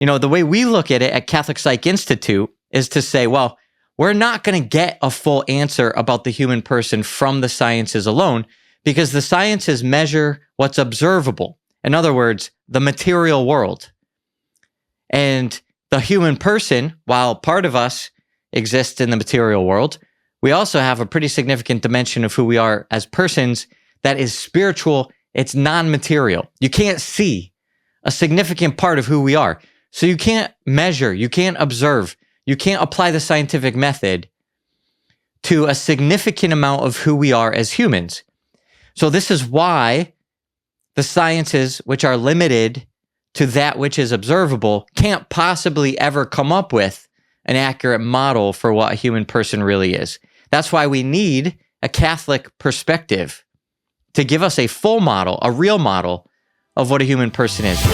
The way we look at it at CatholicPsych Institute is to say, well, we're not going to get a full answer about the human person from the sciences alone, because the sciences measure what's observable. In other words, the material world. And the human person, while part of us exists in the material world, we also have a pretty significant dimension of who we are as persons that is spiritual. It's non-material. You can't see a significant part of who we are. So you can't measure, you can't observe, you can't apply the scientific method to a significant amount of who we are as humans. So this is why the sciences, which are limited to that which is observable, can't possibly ever come up with an accurate model for what a human person really is. That's why we need a Catholic perspective to give us a full model, a real model of what a human person is.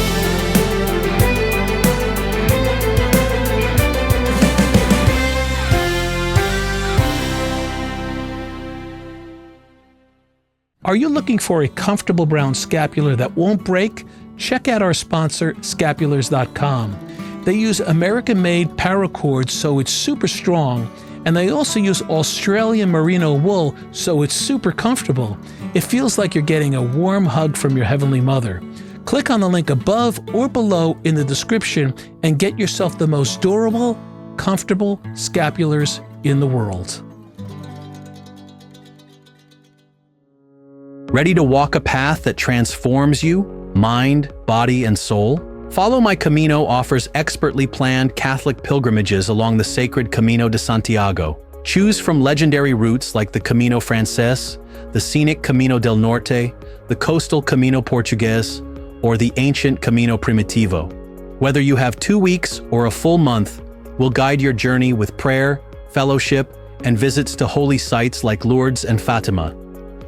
Are you looking for a comfortable brown scapular that won't break? Check out our sponsor, scapulars.com. They use American-made paracord, so it's super strong, and they also use Australian merino wool, so it's super comfortable. It feels like you're getting a warm hug from your Heavenly Mother. Click on the link above or below in the description and get yourself the most durable, comfortable scapulars in the world. Ready to walk a path that transforms you, mind, body, and soul? Follow My Camino offers expertly planned Catholic pilgrimages along the sacred Camino de Santiago. Choose from legendary routes like the Camino Frances, the scenic Camino del Norte, the coastal Camino Portugues, or the ancient Camino Primitivo. Whether you have 2 weeks or a full month, we'll guide your journey with prayer, fellowship, and visits to holy sites like Lourdes and Fatima.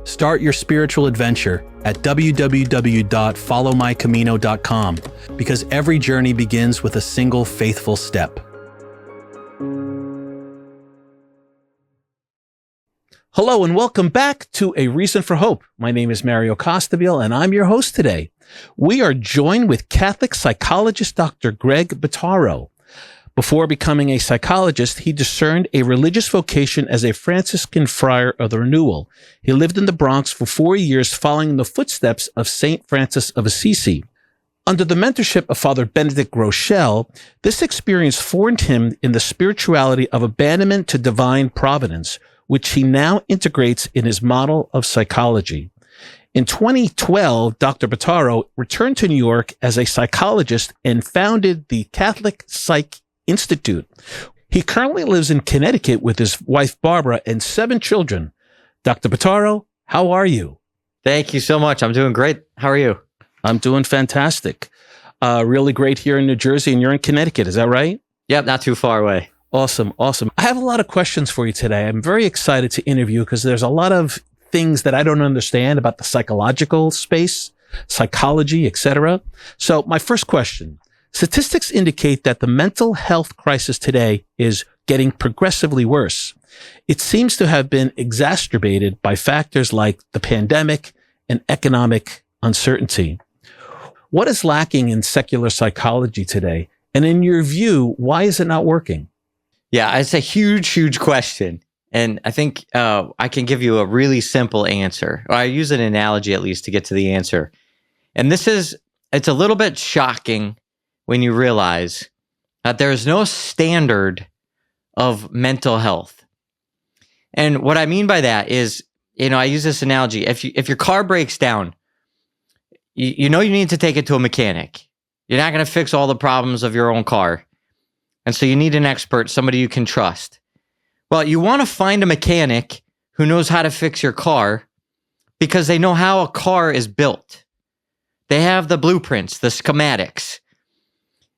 Start your spiritual adventure at www.followmycamino.com, because every journey begins with a single faithful step. Hello and welcome back to A Reason for Hope. My name is Mario Costabile and I'm your host today. We are joined with Catholic psychologist Dr. Greg Bottaro. Before becoming a psychologist, he discerned a religious vocation as a Franciscan Friar of the Renewal. He lived in the Bronx for 4 years, following in the footsteps of St. Francis of Assisi. Under the mentorship of Father Benedict Groeschel, this experience formed him in the spirituality of abandonment to divine providence, which he now integrates in his model of psychology. In 2012, Dr. Bottaro returned to New York as a psychologist and founded the CatholicPsych Institute. He currently lives in Connecticut with his wife, Barbara, and 7 children. Dr. Bottaro, how are you? Thank you so much. I'm doing great. How are you? I'm doing fantastic. Really great here in New Jersey, and you're in Connecticut. Is that right? Yep, not too far away. Awesome. Awesome. I have a lot of questions for you today. I'm very excited to interview because there's a lot of things that I don't understand about the psychological space, psychology, etc. So my first question, statistics indicate that the mental health crisis today is getting progressively worse. It seems to have been exacerbated by factors like the pandemic and economic uncertainty. What is lacking in secular psychology today? And in your view, why is it not working? Yeah, it's a huge, huge question. And I think I can give you a really simple answer. Or I use an analogy at least to get to the answer. And it's a little bit shocking when you realize that there is no standard of mental health. And what I mean by that is, I use this analogy. If your car breaks down, you need to take it to a mechanic. You're not going to fix all the problems of your own car. And so you need an expert, somebody you can trust. Well, you want to find a mechanic who knows how to fix your car because they know how a car is built. They have the blueprints, the schematics.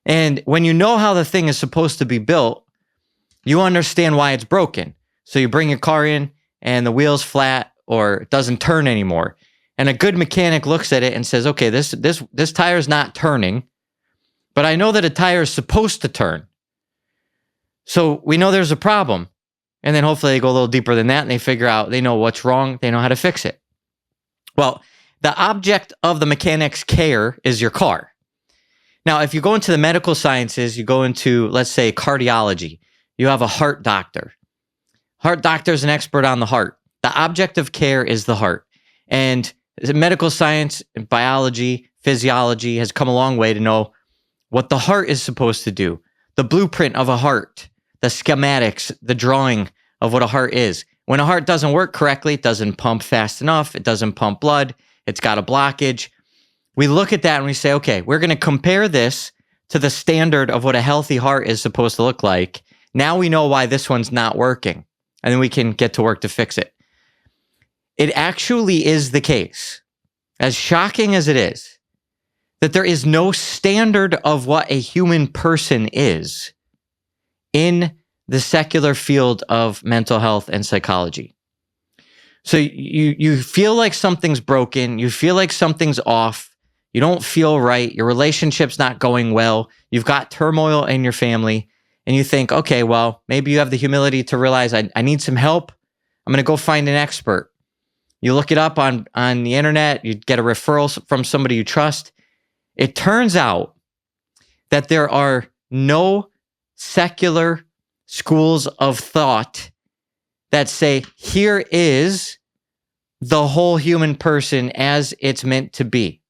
And when you know how the thing is supposed to be built, you understand why it's broken. So you bring your car in and the wheel's flat or it doesn't turn anymore. And a good mechanic looks at it and says, okay, this tire's not turning, but I know that a tire is supposed to turn. So we know there's a problem. And then hopefully they go a little deeper than that and they figure out, they know what's wrong, they know how to fix it. Well, the object of the mechanic's care is your car. Now, if you go into the medical sciences, you go into, let's say, cardiology, you have a heart doctor. Heart doctor is an expert on the heart. The object of care is the heart. And medical science, biology, physiology has come a long way to know what the heart is supposed to do, the blueprint of a heart, the schematics, the drawing of what a heart is. When a heart doesn't work correctly, it doesn't pump fast enough, it doesn't pump blood, it's got a blockage. We look at that and we say, okay, we're going to compare this to the standard of what a healthy heart is supposed to look like. Now we know why this one's not working, and then we can get to work to fix it. It actually is the case, as shocking as it is, that there is no standard of what a human person is in the secular field of mental health and psychology. So you feel like something's broken, you feel like something's off, you don't feel right, your relationship's not going well, you've got turmoil in your family, and you think, okay, well, maybe you have the humility to realize I need some help. I'm going to go find an expert. You look it up on the internet, you get a referral from somebody you trust. It turns out that there are no secular schools of thought that say, here is the whole human person as it's meant to be.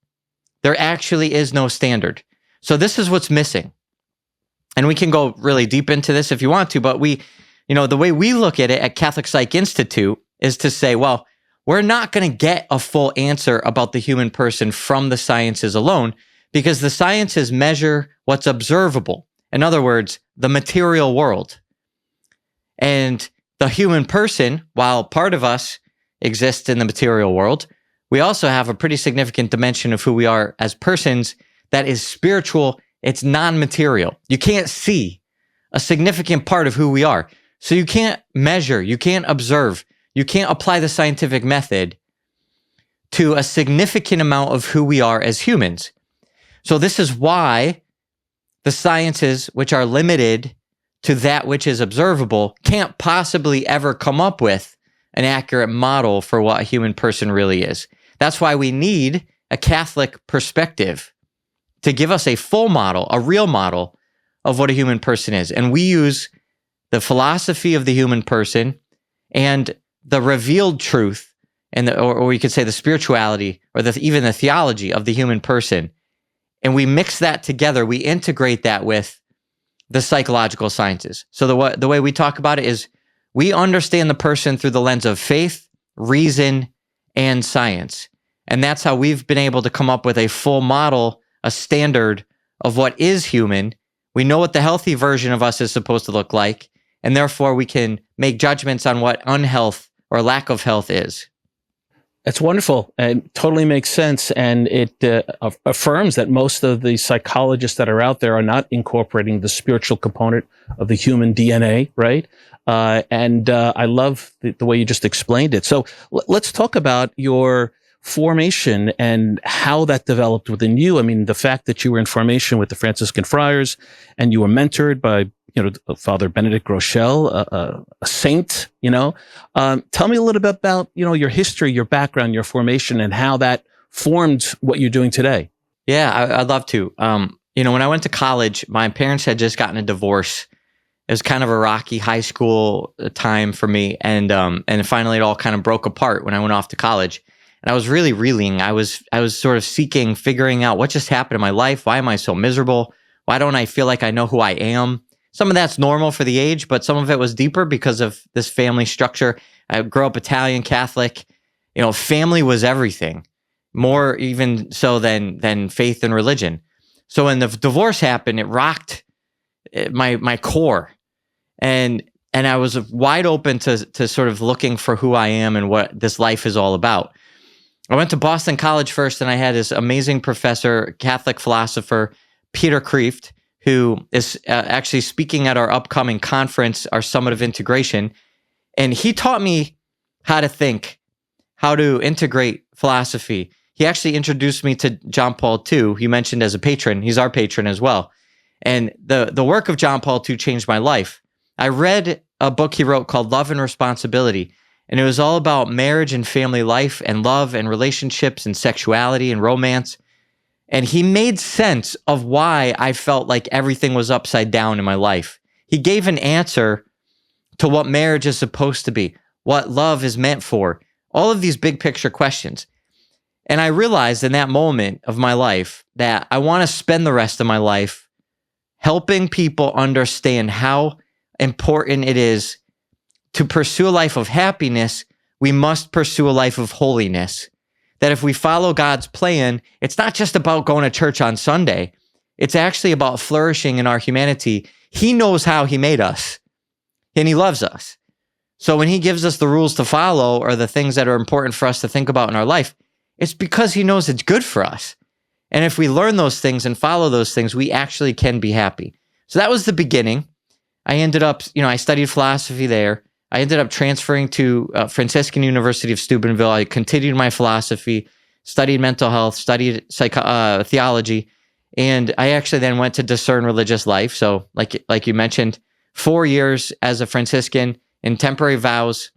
There actually is no standard. So this is what's missing. And we can go really deep into this if you want to, but the way we look at it at CatholicPsych Institute is to say, well, we're not going to get a full answer about the human person from the sciences alone, because the sciences measure what's observable. In other words, the material world. And the human person, while part of us exists in the material world, we also have a pretty significant dimension of who we are as persons that is spiritual. It's non-material. You can't see a significant part of who we are. So you can't measure, you can't observe, you can't apply the scientific method to a significant amount of who we are as humans. So this is why the sciences, which are limited to that which is observable, can't possibly ever come up with an accurate model for what a human person really is. That's why we need a Catholic perspective to give us a full model, a real model of what a human person is. And we use the philosophy of the human person and the revealed truth, and or you could say the spirituality, or even the theology of the human person. And we mix that together. We integrate that with the psychological sciences. So the way we talk about it is we understand the person through the lens of faith, reason, and science. And that's how we've been able to come up with a full model, a standard of what is human. We know what the healthy version of us is supposed to look like, and therefore we can make judgments on what unhealth or lack of health is. That's wonderful and totally makes sense. And it affirms that most of the psychologists that are out there are not incorporating the spiritual component of the human DNA, right? And I love the way you just explained it. So let's talk about your formation and how that developed within you. I mean, the fact that you were in formation with the Franciscan Friars and you were mentored by Father Benedict Groeschel, a saint, tell me a little bit about, your history, your background, your formation, and how that formed what you're doing today. Yeah, I'd love to. When I went to college, my parents had just gotten a divorce. It was kind of a rocky high school time for me. And finally it all kind of broke apart when I went off to college. And I was really reeling. I was sort of figuring out what just happened in my life. Why am I so miserable? Why don't I feel like I know who I am? Some of that's normal for the age, but some of it was deeper because of this family structure. I grew up Italian Catholic. Family was everything, more even so than faith and religion. So when the divorce happened, it rocked my core, and I was wide open to sort of looking for who I am and what this life is all about. I went to Boston College first, and I had this amazing professor, Catholic philosopher, Peter Kreeft, who is actually speaking at our upcoming conference, our Summit of Integration. And he taught me how to think, how to integrate philosophy. He actually introduced me to John Paul II, he mentioned as a patron. He's our patron as well. And the work of John Paul II changed my life. I read a book he wrote called Love and Responsibility, and it was all about marriage and family life and love and relationships and sexuality and romance. And he made sense of why I felt like everything was upside down in my life. He gave an answer to what marriage is supposed to be, what love is meant for, all of these big picture questions. And I realized in that moment of my life that I want to spend the rest of my life helping people understand how important it is to pursue a life of happiness. We must pursue a life of holiness. That if we follow God's plan, it's not just about going to church on Sunday. It's actually about flourishing in our humanity. He knows how he made us, and he loves us. So when he gives us the rules to follow or the things that are important for us to think about in our life, it's because he knows it's good for us. And if we learn those things and follow those things, we actually can be happy. So that was the beginning. I ended up, I studied philosophy there. I ended up transferring to Franciscan University of Steubenville. I continued my philosophy, studied mental health, studied theology, and I actually then went to discern religious life. So like you mentioned, 4 years as a Franciscan in temporary vows.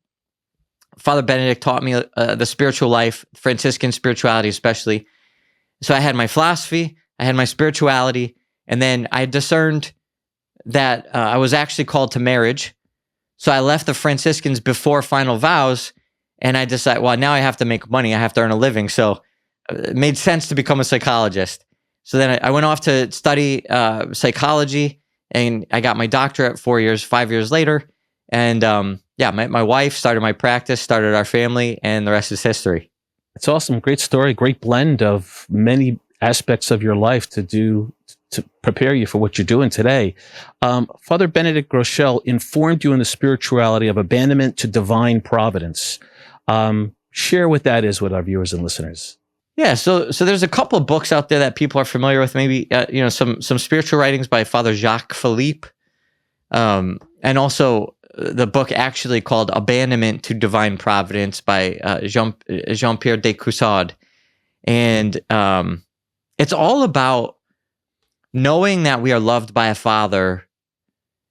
Father Benedict taught me the spiritual life, Franciscan spirituality especially. So I had my philosophy, I had my spirituality, and then I discerned that I was actually called to marriage. So I left the Franciscans before final vows, and I decided, well, now I have to make money. I have to earn a living. So it made sense to become a psychologist. So then I went off to study psychology, and I got my doctorate 5 years later. And my wife started my practice, started our family, and the rest is history. It's awesome. Great story. Great blend of many aspects of your life to prepare you for what you're doing today. Father Benedict Groeschel informed you in the spirituality of abandonment to divine providence. Share what that is with our viewers and listeners. Yeah, so there's a couple of books out there that people are familiar with. Maybe some spiritual writings by Father Jacques Philippe, and also the book actually called Abandonment to Divine Providence by Jean-Pierre de Caussade. And it's all about knowing that we are loved by a Father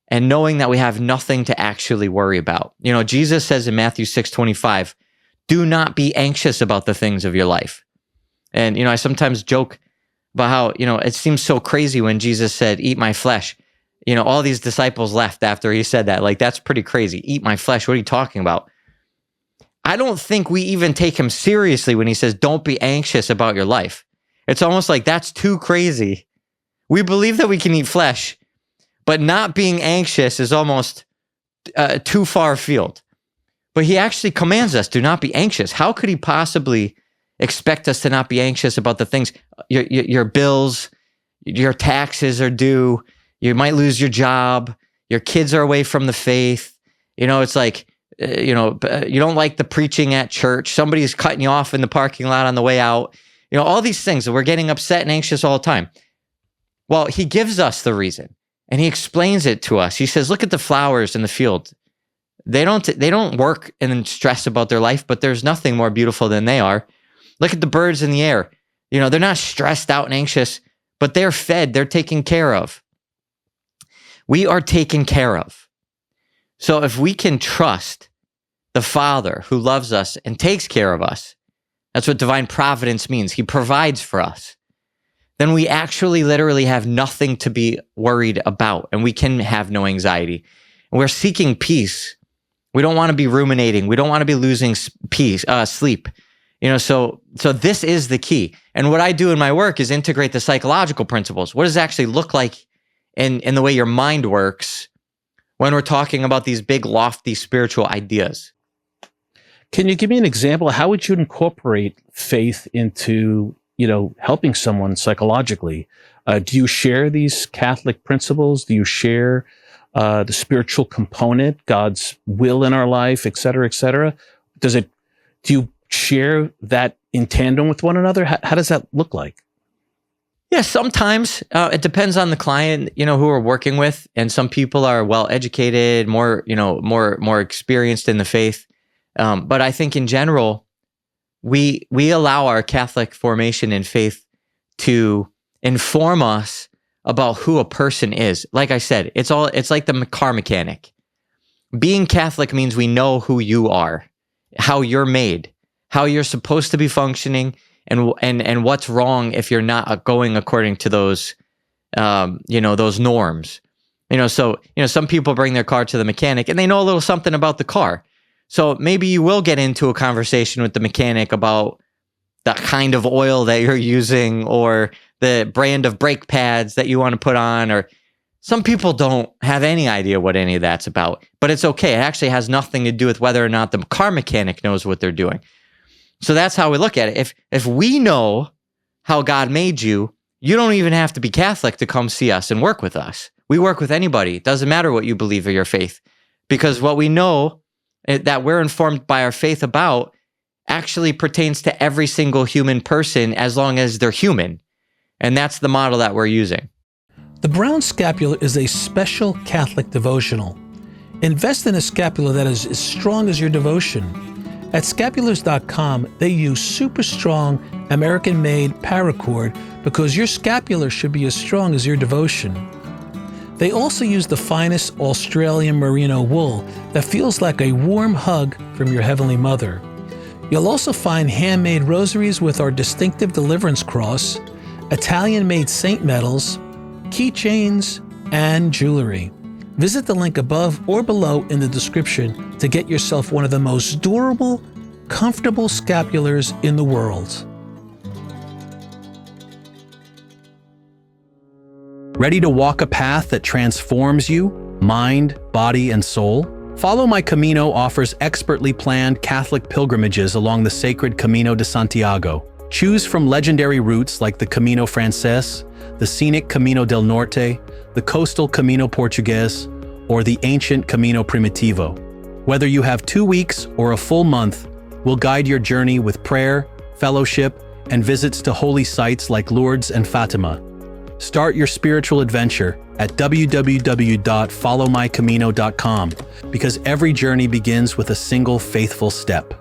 and knowing that we have nothing to actually worry about. Jesus says in Matthew 6:25, do not be anxious about the things of your life. And, I sometimes joke about how, it seems so crazy when Jesus said, eat my flesh. All these disciples left after he said that. Like, that's pretty crazy. Eat my flesh. What are you talking about? I don't think we even take him seriously when he says, don't be anxious about your life. It's almost like that's too crazy. We believe that we can eat flesh, but not being anxious is almost too far afield. But he actually commands us, do not be anxious. How could he possibly expect us to not be anxious about the things, your bills, your taxes are due, you might lose your job, your kids are away from the faith. It's like, you don't like the preaching at church, somebody's cutting you off in the parking lot on the way out. All these things that we're getting upset and anxious all the time. Well, he gives us the reason and he explains it to us. He says, look at the flowers in the field. They don't work and stress about their life, but there's nothing more beautiful than they are. Look at the birds in the air. They're not stressed out and anxious, but they're fed, they're taken care of. We are taken care of. So if we can trust the Father who loves us and takes care of us, that's what divine providence means. He provides for us. Then we actually literally have nothing to be worried about, and we can have no anxiety. And we're seeking peace. We don't want to be ruminating. We don't want to be losing sleep. So this is the key. And what I do in my work is integrate the psychological principles. What does it actually look like in the way your mind works when we're talking about these big, lofty spiritual ideas? Can you give me an example? How would you incorporate faith into, helping someone psychologically? Do you share these Catholic principles? Do you share the spiritual component, God's will in our life, et cetera, et cetera? Do you share that in tandem with one another? How does that look like? Yeah, sometimes it depends on the client, who we're working with, and some people are well educated, more experienced in the faith. But I think in general, we allow our Catholic formation in faith to inform us about who a person is. Like I said, it's like the car mechanic. Being Catholic means we know who you are, how you're made, how you're supposed to be functioning, and what's wrong if you're not going according to those those norms. So some people bring their car to the mechanic and they know a little something about the car. So maybe you will get into a conversation with the mechanic about the kind of oil that you're using or the brand of brake pads that you want to put on. Or some people don't have any idea what any of that's about, but it's okay. It actually has nothing to do with whether or not the car mechanic knows what they're doing. So that's how we look at it. If we know how God made you, you don't even have to be Catholic to come see us and work with us. We work with anybody. It doesn't matter what you believe or your faith, because what we know that we're informed by our faith about actually pertains to every single human person as long as they're human. And that's the model that we're using. The Brown Scapular is a special Catholic devotional. Invest in a scapular that is as strong as your devotion. At scapulars.com, they use super strong American-made paracord because your scapular should be as strong as your devotion. They also use the finest Australian merino wool that feels like a warm hug from your Heavenly Mother. You'll also find handmade rosaries with our distinctive deliverance cross, Italian-made saint medals, keychains, and jewelry. Visit the link above or below in the description to get yourself one of the most durable, comfortable scapulars in the world. Ready to walk a path that transforms you, mind, body, and soul? Follow My Camino offers expertly planned Catholic pilgrimages along the sacred Camino de Santiago. Choose from legendary routes like the Camino Frances, the scenic Camino del Norte, the coastal Camino Portugues, or the ancient Camino Primitivo. Whether you have 2 weeks or a full month, we'll guide your journey with prayer, fellowship, and visits to holy sites like Lourdes and Fatima. Start your spiritual adventure at www.followmycamino.com, because every journey begins with a single faithful step.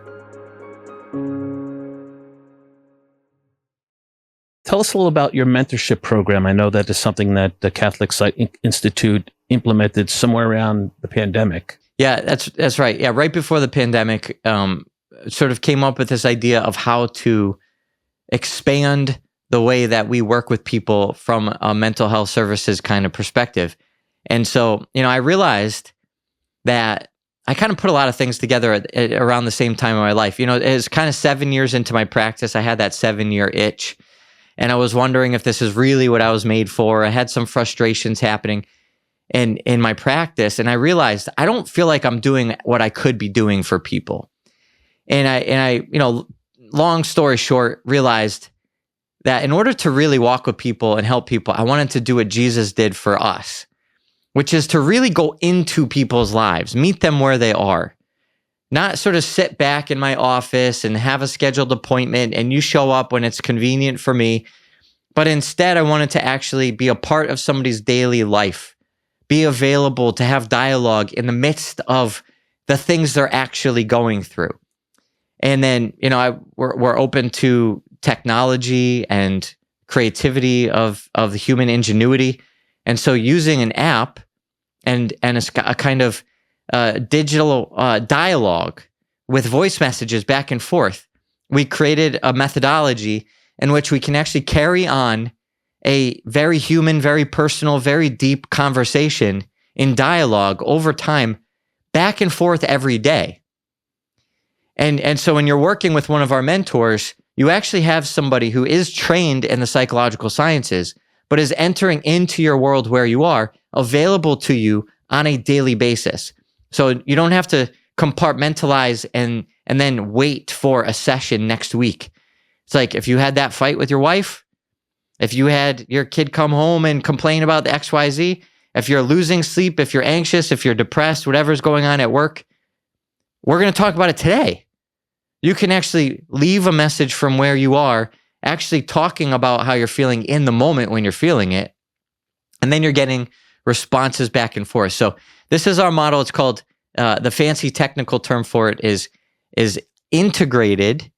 Tell us a little about your mentorship program. I know that is something that the CatholicPsych Institute implemented somewhere around the pandemic. Yeah, that's right. Yeah, right before the pandemic, sort of came up with this idea of how to expand the way that we work with people from a mental health services kind of perspective. And so, I realized that I kind of put a lot of things together at around the same time in my life. It was kind of 7 years into my practice. I had that 7-year itch, and I was wondering if this is really what I was made for. I had some frustrations happening in my practice, and I realized I don't feel like I'm doing what I could be doing for people. And I, long story short, realized that in order to really walk with people and help people, I wanted to do what Jesus did for us, which is to really go into people's lives, meet them where they are, not sort of sit back in my office and have a scheduled appointment and you show up when it's convenient for me. But instead, I wanted to actually be a part of somebody's daily life, be available to have dialogue in the midst of the things they're actually going through. And then, we're open to technology and creativity of the human ingenuity. And so using an app and a kind of digital dialogue with voice messages back and forth, we created a methodology in which we can actually carry on a very human, very personal, very deep conversation in dialogue over time, back and forth every day. And so when you're working with one of our mentors, you actually have somebody who is trained in the psychological sciences, but is entering into your world where you are, available to you on a daily basis. So you don't have to compartmentalize and then wait for a session next week. It's like if you had that fight with your wife, if you had your kid come home and complain about the XYZ, if you're losing sleep, if you're anxious, if you're depressed, whatever's going on at work, we're going to talk about it today. You can actually leave a message from where you are, actually talking about how you're feeling in the moment when you're feeling it. And then you're getting responses back and forth. So this is our model. It's called, the fancy technical term for it is integrated,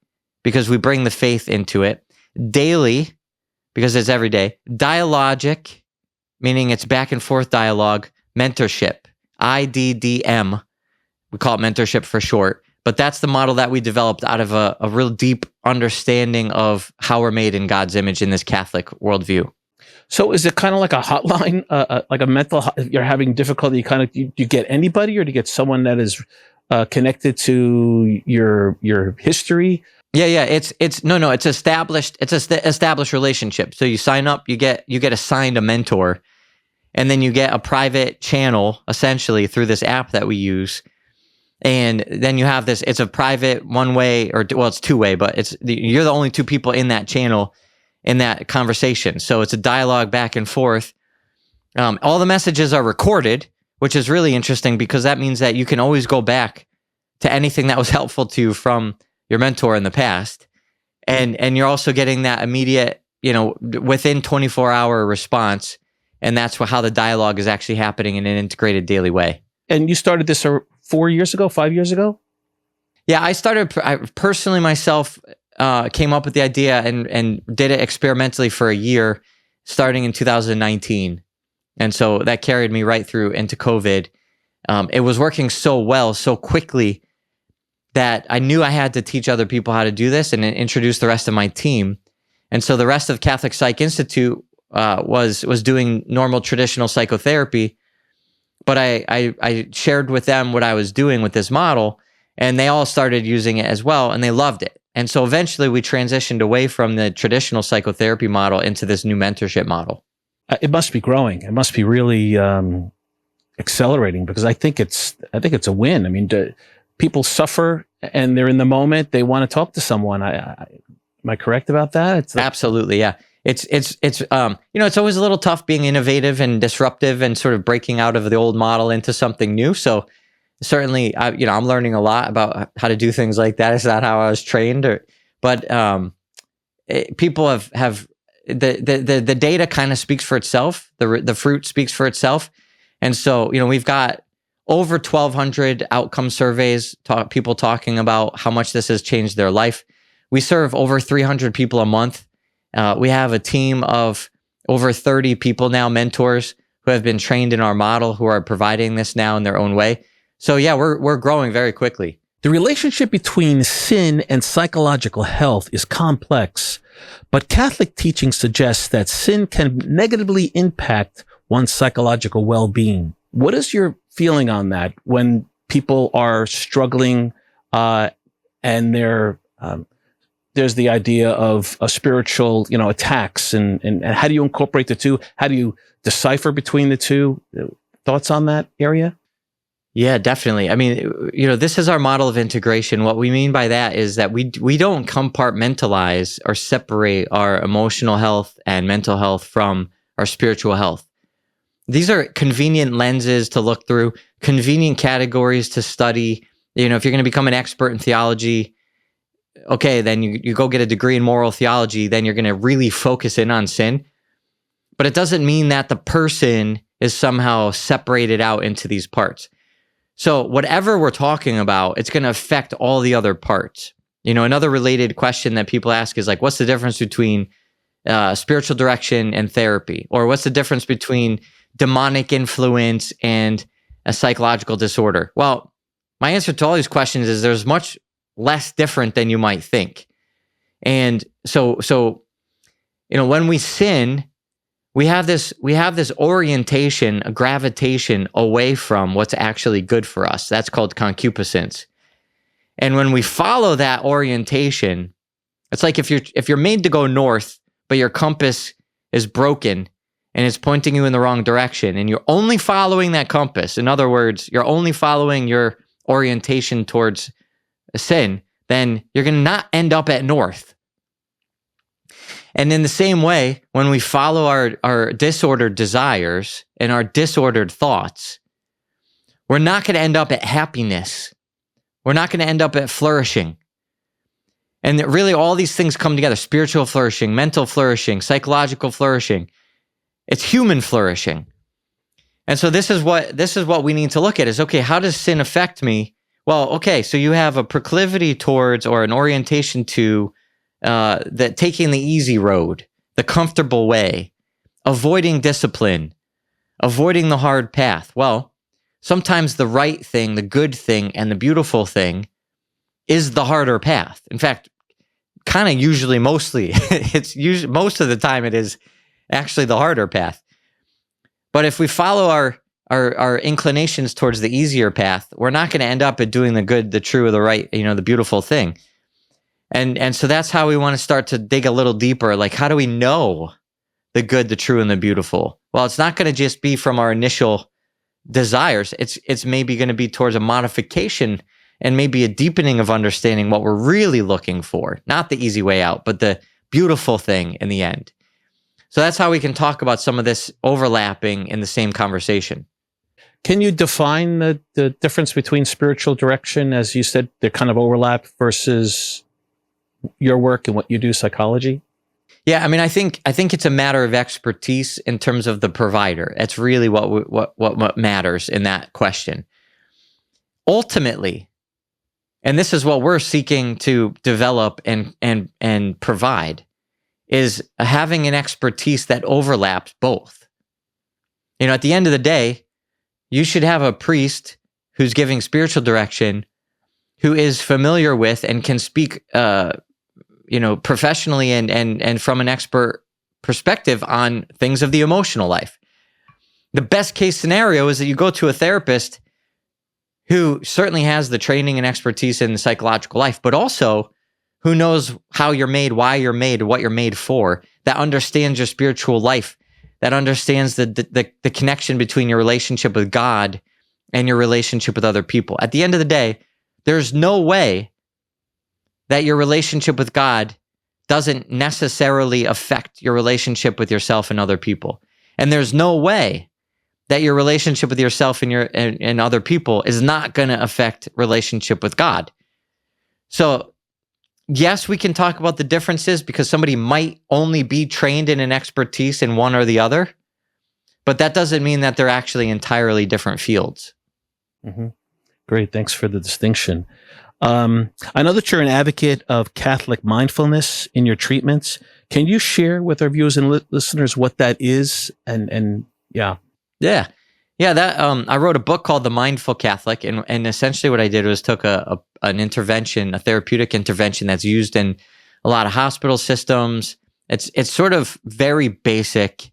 because we bring the faith into it. Daily, because it's every day. Dialogic, meaning it's back and forth dialogue. Mentorship, IDDM. We call it mentorship for short. But that's the model that we developed out of a real deep understanding of how we're made in God's image in this Catholic worldview. So is it kind of like a hotline, like a mental, if you're having difficulty, you get anybody, or do you get someone that is connected to your history? Yeah. It's established. It's an established relationship. So you sign up, you get assigned a mentor, and then you get a private channel essentially through this app that we use. And then you have this, it's a private one-way, it's two-way, but you're the only two people in that channel, in that conversation. So it's a dialogue back and forth. All the messages are recorded, which is really interesting because that means that you can always go back to anything that was helpful to you from your mentor in the past. And you're also getting that immediate, within 24-hour response. And that's how the dialogue is actually happening in an integrated daily way. And you started this 4 years ago, 5 years ago? Yeah, I personally myself came up with the idea and did it experimentally for a year, starting in 2019. And so that carried me right through into COVID. It was working so well, so quickly, that I knew I had to teach other people how to do this and introduce the rest of my team. And so the rest of CatholicPsych Institute was doing normal traditional psychotherapy. But I shared with them what I was doing with this model, and they all started using it as well, and they loved it. And so eventually we transitioned away from the traditional psychotherapy model into this new mentorship model. It must be growing. It must be really accelerating, because I think it's a win. I mean, people suffer and they're in the moment. They want to talk to someone. Am I correct about that? Absolutely, yeah. It's always a little tough being innovative and disruptive and sort of breaking out of the old model into something new. So certainly, I'm learning a lot about how to do things like that. It's not how I was trained, but people have the data kind of speaks for itself. The fruit speaks for itself, and so we've got over 1,200 outcome surveys, people talking about how much this has changed their life. We serve over 300 people a month. We have a team of over 30 people now, mentors who have been trained in our model, who are providing this now in their own way. So yeah, we're growing very quickly. The relationship between sin and psychological health is complex, but Catholic teaching suggests that sin can negatively impact one's psychological well-being. What is your feeling on that when people are struggling and there's the idea of spiritual, attacks, and how do you incorporate the two? How do you decipher between the two? Thoughts on that area? Yeah, definitely. I mean, this is our model of integration. What we mean by that is that we don't compartmentalize or separate our emotional health and mental health from our spiritual health. These are convenient lenses to look through, convenient categories to study. If you're going to become an expert in theology, okay, then you go get a degree in moral theology, then you're going to really focus in on sin. But it doesn't mean that the person is somehow separated out into these parts. So whatever we're talking about, it's going to affect all the other parts. Another related question that people ask is like, what's the difference between spiritual direction and therapy? Or what's the difference between demonic influence and a psychological disorder? Well, my answer to all these questions is there's much less different than you might think. And so when we sin, we have this orientation, a gravitation away from what's actually good for us. That's called concupiscence. And when we follow that orientation, it's like if you're made to go north, but your compass is broken and it's pointing you in the wrong direction, and you're only following that compass. In other words, you're only following your orientation towards sin, then you're going to not end up at north. And in the same way, when we follow our disordered desires and our disordered thoughts, we're not going to end up at happiness. We're not going to end up at flourishing. And really all these things come together: spiritual flourishing, mental flourishing, psychological flourishing. It's human flourishing. And so this is what we need to look at is, okay, how does sin affect me? Well, okay, so you have a proclivity towards, or an orientation to, that taking the easy road, the comfortable way, avoiding discipline, avoiding the hard path. Well, sometimes the right thing, the good thing, and the beautiful thing is the harder path. In fact, kind of usually mostly it's usually most of the time it is actually the harder path. But if we follow our inclinations towards the easier path, we're not going to end up at doing the good, the true, or the right, the beautiful thing. And so that's how we want to start to dig a little deeper. Like, how do we know the good, the true, and the beautiful? Well, it's not going to just be from our initial desires. It's maybe going to be towards a modification and maybe a deepening of understanding what we're really looking for. Not the easy way out, but the beautiful thing in the end. So that's how we can talk about some of this overlapping in the same conversation. Can you define the difference between spiritual direction, as you said, they kind of overlap, versus your work and what you do, psychology? Yeah, I mean, I think it's a matter of expertise in terms of the provider. That's really what matters in that question. Ultimately, and this is what we're seeking to develop and provide, is having an expertise that overlaps both. At the end of the day, you should have a priest who's giving spiritual direction, who is familiar with and can speak professionally and from an expert perspective on things of the emotional life. The best case scenario is that you go to a therapist who certainly has the training and expertise in the psychological life, but also who knows how you're made, why you're made, what you're made for, that understands your spiritual life, that understands the connection between your relationship with God and your relationship with other people. At the end of the day, there's no way that your relationship with God doesn't necessarily affect your relationship with yourself and other people. And there's no way that your relationship with yourself and other people is not going to affect relationship with God. So yes, we can talk about the differences because somebody might only be trained in an expertise in one or the other, but that doesn't mean that they're actually entirely different fields. Mm-hmm. Great. Thanks for the distinction. I know that you're an advocate of Catholic mindfulness in your treatments. Can you share with our viewers and listeners what that is? Yeah. That I wrote a book called The Mindful Catholic, and essentially what I did was took an intervention, a therapeutic intervention that's used in a lot of hospital systems. It's sort of very basic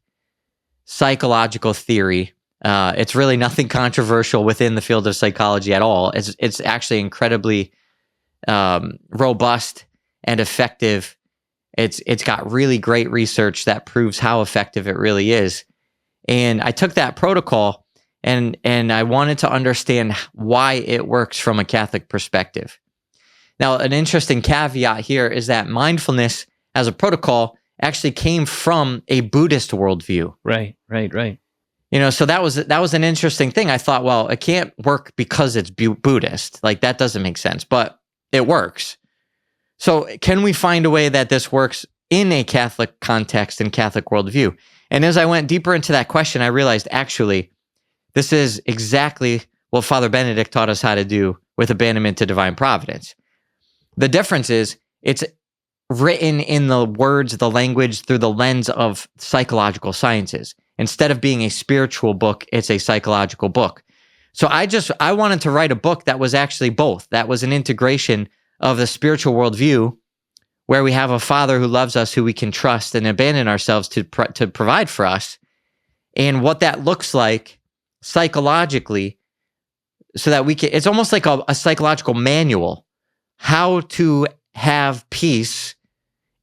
psychological theory. It's really nothing controversial within the field of psychology at all. It's actually incredibly robust and effective. It's got really great research that proves how effective it really is. And I took that protocol and I wanted to understand why it works from a Catholic perspective. Now, an interesting caveat here is that mindfulness as a protocol actually came from a Buddhist worldview. Right. So that was an interesting thing. I thought, well, it can't work because it's Buddhist. Like, that doesn't make sense, but it works. So can we find a way that this works in a Catholic context and Catholic worldview? And as I went deeper into that question, I realized actually this is exactly what Father Benedict taught us how to do with Abandonment to Divine Providence. The difference is it's written in the words, the language, through the lens of psychological sciences. Instead of being a spiritual book, it's a psychological book. So I wanted to write a book that was actually both. That was an integration of the spiritual worldview, where we have a Father who loves us, who we can trust and abandon ourselves to provide for us, and what that looks like psychologically, so that we can. It's almost like a psychological manual, how to have peace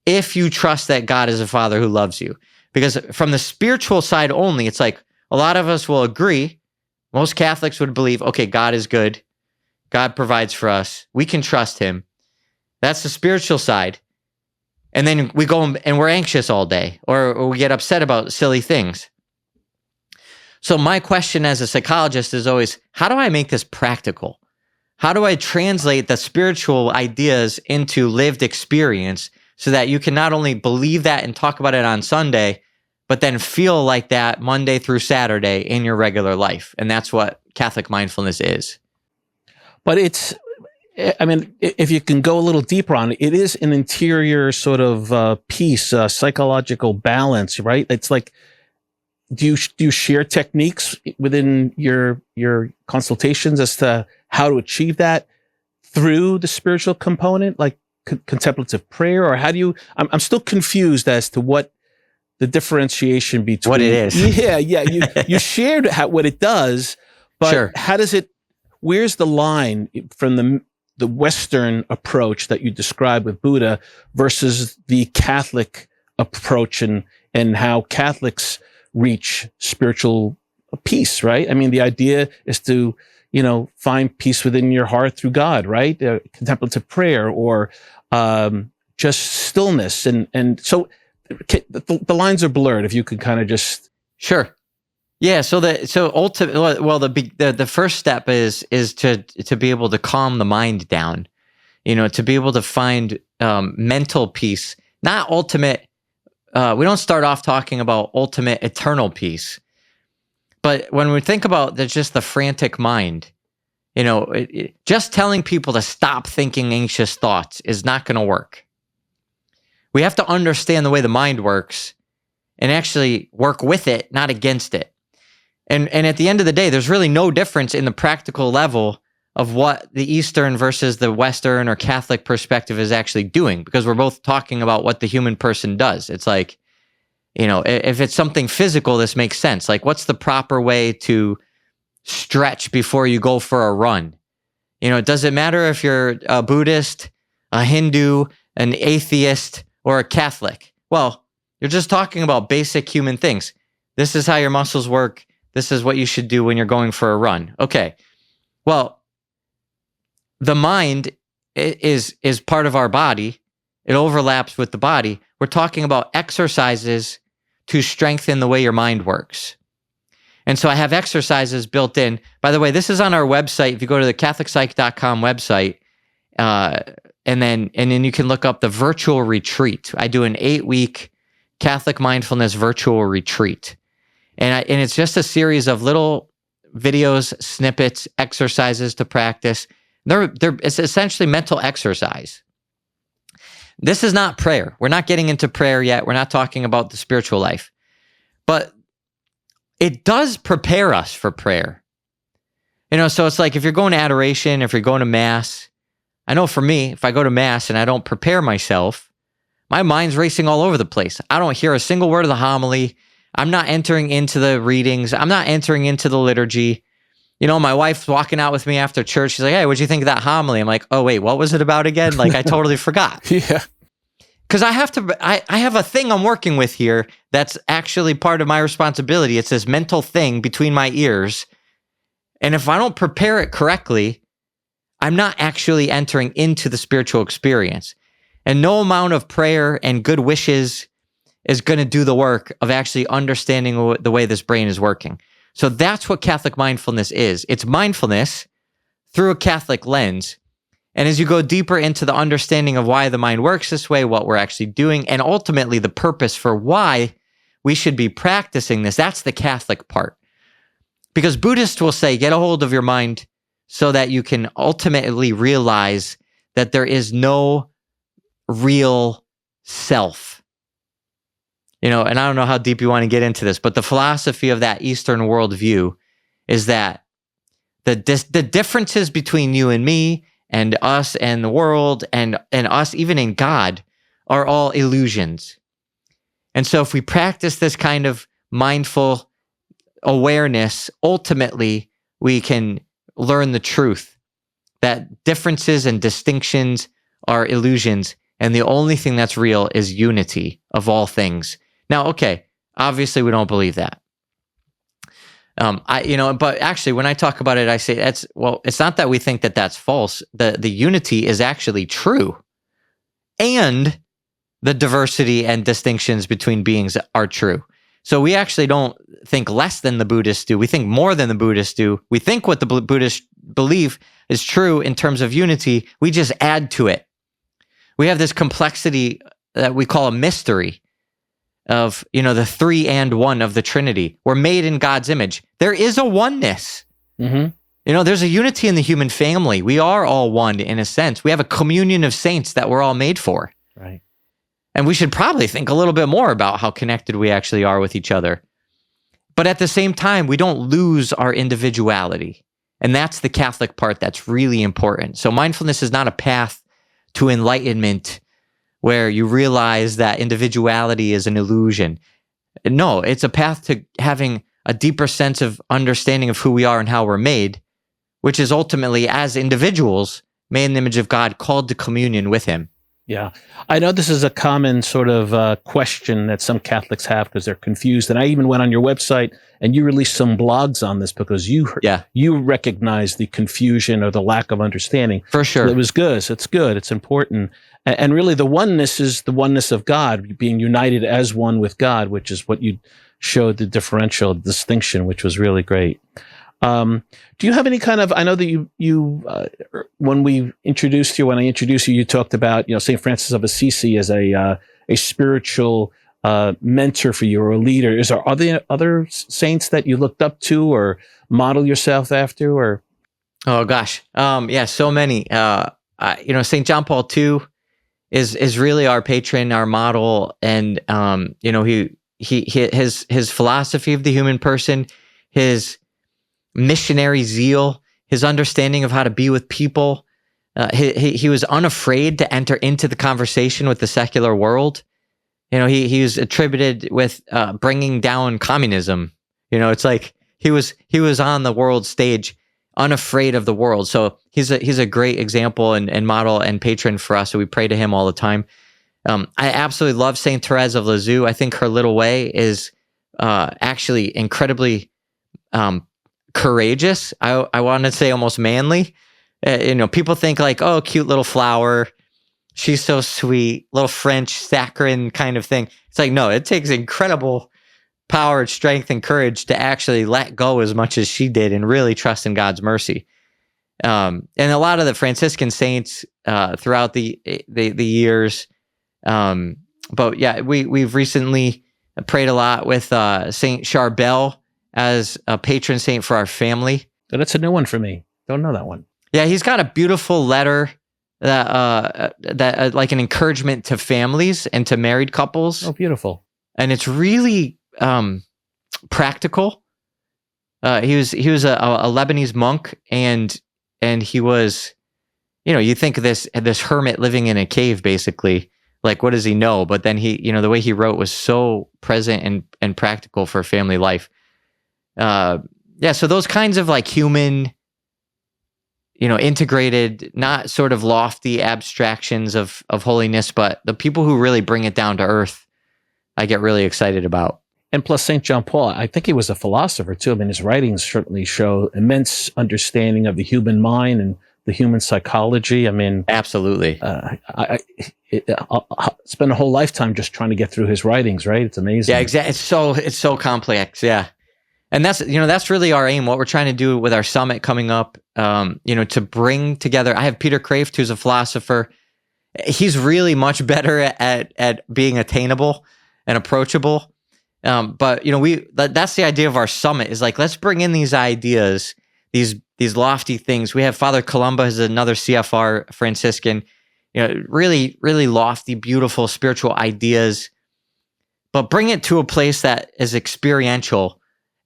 if you trust that God is a Father who loves you. Because from the spiritual side only, it's like a lot of us will agree. Most Catholics would believe, okay, God is good. God provides for us. We can trust him. That's the spiritual side. And then we go and we're anxious all day, or we get upset about silly things. So my question as a psychologist is always, how do I make this practical? How do I translate the spiritual ideas into lived experience so that you can not only believe that and talk about it on Sunday, but then feel like that Monday through Saturday in your regular life? And that's what Catholic mindfulness is. But if you can go a little deeper on it, it is an interior sort of peace, psychological balance, right? It's like, do you share techniques within your consultations as to how to achieve that through the spiritual component, like contemplative prayer, or how do you? I'm still confused as to what the differentiation between what it is. Yeah. You shared what it does, but Sure. how does it? Where's the line from the Western approach that you described with Buddha versus the Catholic approach and how Catholics reach spiritual peace, right? I mean, the idea is to, find peace within your heart through God, right? Contemplative prayer or just stillness. And so the lines are blurred. If you could kind of just... Sure. Yeah. Ultimately, well, the first step is to be able to calm the mind down, to be able to find mental peace, not ultimate. We don't start off talking about ultimate eternal peace, but when we think about just the frantic mind, just telling people to stop thinking anxious thoughts is not going to work. We have to understand the way the mind works and actually work with it, not against it. And at the end of the day, there's really no difference in the practical level of what the Eastern versus the Western or Catholic perspective is actually doing, because we're both talking about what the human person does. It's like, if it's something physical, this makes sense. Like, what's the proper way to stretch before you go for a run? It doesn't matter if you're a Buddhist, a Hindu, an atheist, or a Catholic. Well, you're just talking about basic human things. This is how your muscles work. This is what you should do when you're going for a run. Okay. Well, the mind is part of our body. It overlaps with the body. We're talking about exercises to strengthen the way your mind works. And so I have exercises built in. By the way, this is on our website. If you go to the CatholicPsych.com website, and then you can look up the virtual retreat. I do an 8-week Catholic Mindfulness virtual retreat. And it's just a series of little videos, snippets, exercises to practice. It's essentially mental exercise. This is not prayer. We're not getting into prayer yet. We're not talking about the spiritual life. But it does prepare us for prayer. So it's like if you're going to adoration, if you're going to Mass, I know for me, if I go to Mass and I don't prepare myself, my mind's racing all over the place. I don't hear a single word of the homily. I'm not entering into the readings. I'm not entering into the liturgy. My wife's walking out with me after church. She's like, "Hey, what'd you think of that homily?" I'm like, "Oh, wait, what was it about again?" Like, I totally forgot. Yeah. Because I have a thing I'm working with here that's actually part of my responsibility. It's this mental thing between my ears. And if I don't prepare it correctly, I'm not actually entering into the spiritual experience. And no amount of prayer and good wishes is going to do the work of actually understanding the way this brain is working. So that's what Catholic mindfulness is. It's mindfulness through a Catholic lens. And as you go deeper into the understanding of why the mind works this way, what we're actually doing, and ultimately the purpose for why we should be practicing this, that's the Catholic part. Because Buddhists will say, get a hold of your mind so that you can ultimately realize that there is no real self. And I don't know how deep you want to get into this, but the philosophy of that Eastern worldview is that the differences between you and me and us and the world and us, even in God, are all illusions. And so if we practice this kind of mindful awareness, ultimately we can learn the truth that differences and distinctions are illusions, and the only thing that's real is unity of all things. Now, okay, obviously we don't believe that. But actually, when I talk about it, I say it's not that we think that that's false. The unity is actually true, and the diversity and distinctions between beings are true. So we actually don't think less than the Buddhists do. We think more than the Buddhists do. We think what the Buddhists believe is true in terms of unity. We just add to it. We have this complexity that we call a mystery of, the 3 and 1 of the Trinity. We're made in God's image. There is a oneness. Mm-hmm. There's a unity in the human family. We are all one in a sense. We have a communion of saints that we're all made for. Right. And we should probably think a little bit more about how connected we actually are with each other. But at the same time, we don't lose our individuality. And that's the Catholic part that's really important. So mindfulness is not a path to enlightenment where you realize that individuality is an illusion. No, it's a path to having a deeper sense of understanding of who we are and how we're made, which is ultimately, as individuals, made in the image of God, called to communion with him. Yeah. I know this is a common sort of question that some Catholics have because they're confused. And I even went on your website and you released some blogs on this because you recognize the confusion or the lack of understanding. For sure. It was good. So it's good. It's important. And really the oneness is the oneness of God, being united as one with God, which is what you showed, the differential distinction, which was really great. Do you have any kind of, I know that you when I introduced you, you talked about, St. Francis of Assisi as a spiritual mentor for you or a leader. Are there other saints that you looked up to or model yourself after or? Oh gosh. Yeah, so many. St. John Paul II is really our patron, our model. And, his philosophy of the human person, his missionary zeal, his understanding of how to be with people. He was unafraid to enter into the conversation with the secular world. He was attributed with bringing down communism. It's like he was on the world stage, unafraid of the world. So he's a great example and model and patron for us. So we pray to him all the time. I absolutely love Saint Therese of Lisieux. I think her little way is actually incredibly courageous. I want to say almost manly. People think like, oh, cute little flower. She's so sweet, little French saccharine kind of thing. It's like, no, it takes incredible power, strength, and courage to actually let go as much as she did and really trust in God's mercy. And a lot of the Franciscan saints throughout the years. But yeah, we've recently prayed a lot with Saint Charbel as a patron saint for our family. Oh, that's a new one for me. Don't know that one. Yeah, he's got a beautiful letter that like an encouragement to families and to married couples. Oh, beautiful. And it's really practical. He was a Lebanese monk, and he was, you think of this hermit living in a cave, basically. Like, what does he know? But then he, the way he wrote was so present and practical for family life. So those kinds of like human, integrated, not sort of lofty abstractions of holiness, but the people who really bring it down to earth, I get really excited about. And plus St. John Paul, I think he was a philosopher too. I mean, his writings certainly show immense understanding of the human mind and the human psychology. I mean, absolutely. I spent a whole lifetime just trying to get through his writings, right? It's amazing. Yeah, exactly. It's so complex. Yeah. And that's really our aim. What we're trying to do with our summit coming up, to bring together. I have Peter Kraft, who's a philosopher. He's really much better at being attainable and approachable. But that's the idea of our summit is like, let's bring in these ideas, these lofty things. We have Father Columba, who's another CFR Franciscan, really, really lofty, beautiful spiritual ideas, but bring it to a place that is experiential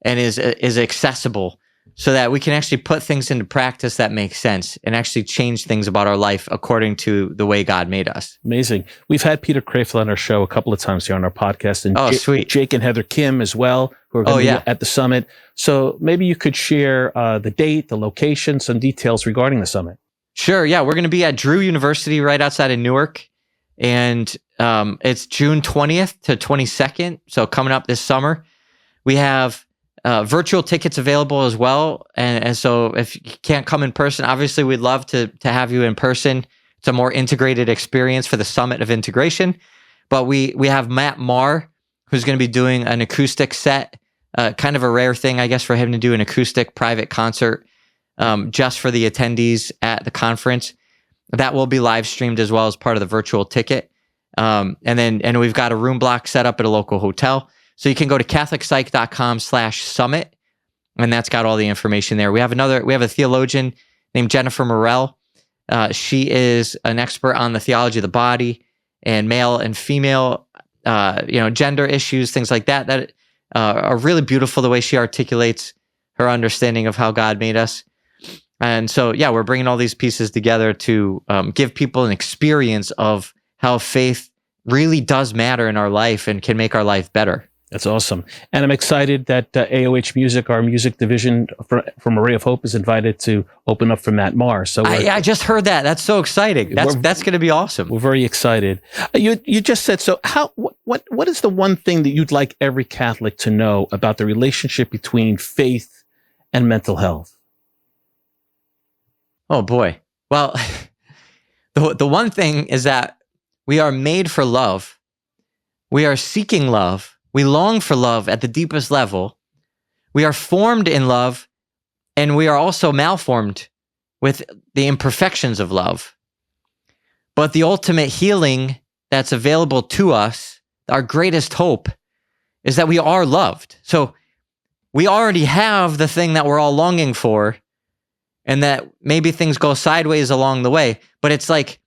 and is accessible so that we can actually put things into practice that make sense and actually change things about our life according to the way God made us. Amazing. We've had Peter Kraft on our show a couple of times here on our podcast, and sweet. Jake and Heather Kim as well, who are going to be at the summit. So maybe you could share the date, the location, some details regarding the summit. Sure. Yeah. We're going to be at Drew University right outside of Newark. And it's June 20th to 22nd. So coming up this summer, we have virtual tickets available as well. And so if you can't come in person, obviously we'd love to have you in person. It's a more integrated experience for the Summit of Integration. But we have Matt Marr, who's going to be doing an acoustic set, kind of a rare thing, I guess, for him to do an acoustic private concert just for the attendees at the conference. That will be live streamed as well as part of the virtual ticket. And we've got a room block set up at a local hotel. So you can go to catholicpsych.com/summit, and that's got all the information there. We have a theologian named Jennifer Morell. She is an expert on the theology of the body and male and female, gender issues, things like that are really beautiful, the way she articulates her understanding of how God made us. And so, yeah, we're bringing all these pieces together to give people an experience of how faith really does matter in our life and can make our life better. That's awesome. And I'm excited that AOH Music, our music division from Array of Hope, is invited to open up for Matt Maher. So I just heard that. That's so exciting. That's going to be awesome. We're very excited. You just said, so what is the one thing that you'd like every Catholic to know about the relationship between faith and mental health? Oh boy. Well, the one thing is that we are made for love. We are seeking love. We long for love at the deepest level. We are formed in love, and we are also malformed with the imperfections of love. But the ultimate healing that's available to us, our greatest hope, is that we are loved. So we already have the thing that we're all longing for, and that maybe things go sideways along the way, but it's like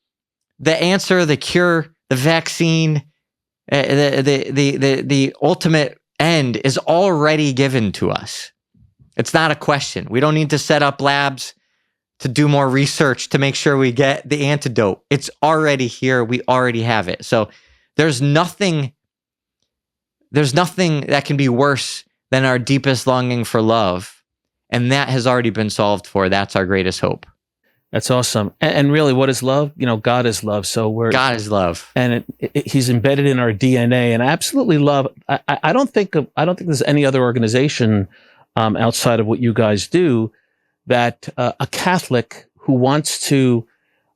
the answer, the cure, the vaccine, the ultimate end is already given to us. It's not a question. We don't need to set up labs to do more research to make sure we get the antidote. It's already here. We already have it. So there's nothing that can be worse than our deepest longing for love. And that has already been solved for. That's our greatest hope. That's awesome. And really, what is love? God is love. So God is love, and He's embedded in our DNA. And I absolutely love. I don't think there's any other organization outside of what you guys do that a Catholic who wants to,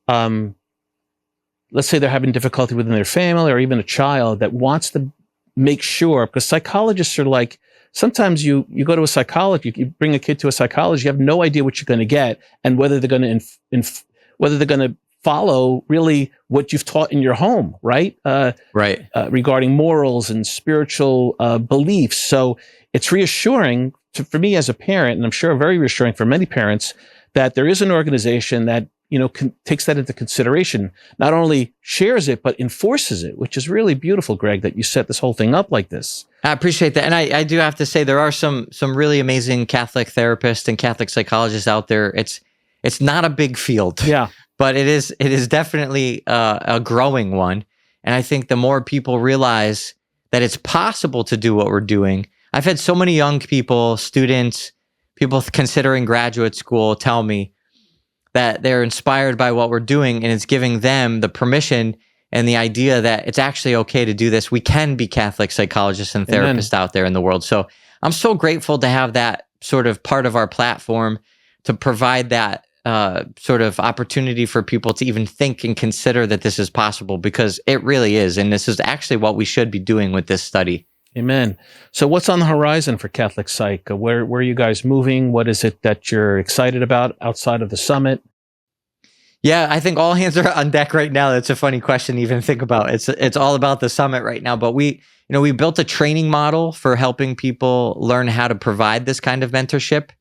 let's say they're having difficulty within their family or even a child that wants to make sure, because psychologists are like, sometimes you go to a psychologist, you bring a kid to a psychologist, you have no idea what you're going to get and whether they're going to follow really what you've taught in your home, right? Regarding morals and spiritual beliefs. So it's reassuring for me as a parent, and I'm sure very reassuring for many parents, that there is an organization that takes that into consideration, not only shares it, but enforces it, which is really beautiful, Greg, that you set this whole thing up like this. I appreciate that. And I do have to say, there are some really amazing Catholic therapists and Catholic psychologists out there. It's not a big field, but it is definitely a growing one. And I think the more people realize that it's possible to do what we're doing. I've had so many young people, students, people considering graduate school tell me that they're inspired by what we're doing, and it's giving them the permission and the idea that it's actually okay to do this. We can be Catholic psychologists and therapists out there in the world. So I'm so grateful to have that sort of part of our platform to provide that sort of opportunity for people to even think and consider that this is possible, because it really is. And this is actually what we should be doing with this study. Amen. So what's on the horizon for Catholic Psych? Where are you guys moving? What is it that you're excited about outside of the summit? Yeah, I think all hands are on deck right now. That's a funny question to even think about. It's all about the summit right now. But we built a training model for helping people learn how to provide this kind of mentorship.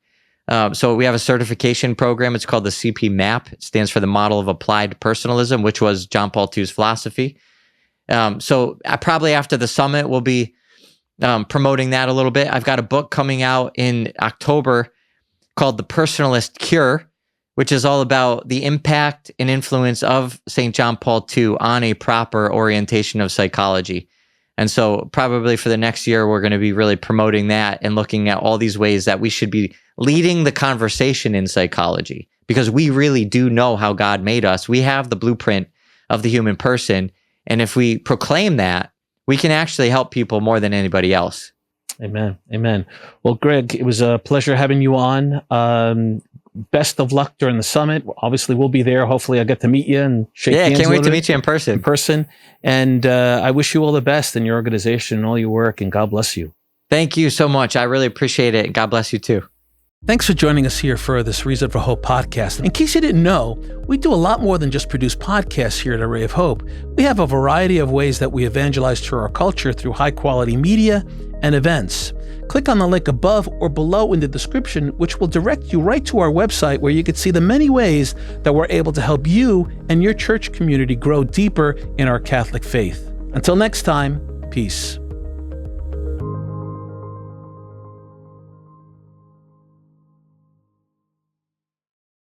So we have a certification program. It's called the CP MAP. It stands for the Model of Applied Personalism, which was John Paul II's philosophy. So probably after the summit, we'll be promoting that a little bit. I've got a book coming out in October called The Personalist Cure, which is all about the impact and influence of St. John Paul II on a proper orientation of psychology. And so probably for the next year, we're going to be really promoting that and looking at all these ways that we should be leading the conversation in psychology, because we really do know how God made us. We have the blueprint of the human person. And if we proclaim that, we can actually help people more than anybody else. Amen. Amen. Well, Greg, it was a pleasure having you on. Best of luck during the summit. Obviously, we'll be there. Hopefully, I'll get to meet you and shake hands. Yeah, can't wait to meet you in person. And I wish you all the best in your organization and all your work, and God bless you. Thank you so much. I really appreciate it. God bless you too. Thanks for joining us here for this Reason for Hope podcast. In case you didn't know, we do a lot more than just produce podcasts here at Array of Hope. We have a variety of ways that we evangelize to our culture through high-quality media and events. Click on the link above or below in the description, which will direct you right to our website, where you can see the many ways that we're able to help you and your church community grow deeper in our Catholic faith. Until next time, peace.